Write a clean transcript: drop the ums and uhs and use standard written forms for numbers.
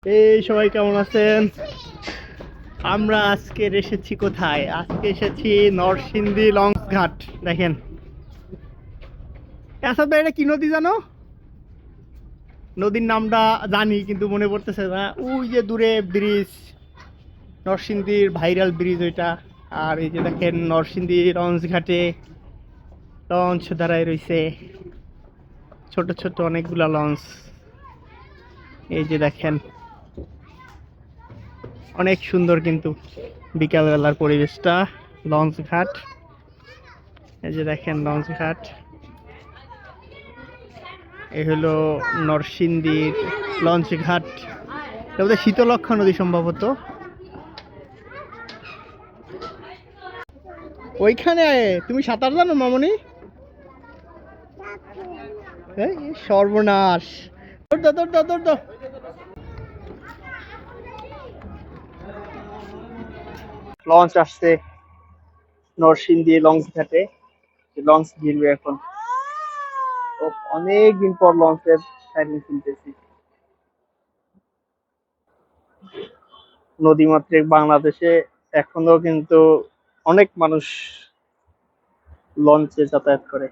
এই সবাই কেমন আছেন? আমরা আজকে এসেছি কোথায়? আজকে এসেছি নরসিংদী লঞ্চ ঘাট। দেখেন আসাদ ভাই, এটা কি নদী জানো? নদীর নামটা জানি কিন্তু মনে পড়তেছে না। ওই যে দূরে ব্রিজ, নরসিংদীর ভাইরাল ব্রিজ ওইটা। আর এই যে দেখেন নরসিংদী লঞ্চ ঘাটে লঞ্চ দাঁড়ায় রয়েছে, ছোট ছোট অনেকগুলা লঞ্চ। এই যে দেখেন অনেক সুন্দর কিন্তু বিকালবেলার পরিবেশটা। লঞ্চ ঘাট, এই যে দেখেন লঞ্চ ঘাট। এ হলো নরসিংদীর লঞ্চ ঘাট। এটা বোধহয় শীতলক্ষ্যা নদী সম্ভবত। ওইখানে তুমি সাঁতার জানো মামনি? এই সর্বনাশ! দৌড় দাও, দৌড় দাও, দৌড় দাও। লঞ্চ আসছে নরসিংদী লঞ্চ ঘাটে। লঞ্চ ঘিরবে এখন। অনেক দিন পর লঞ্চের সাইরেন শুনতেছি। নদীমাতৃক বাংলাদেশে এখনো কিন্তু অনেক মানুষ লঞ্চে যাতায়াত করে।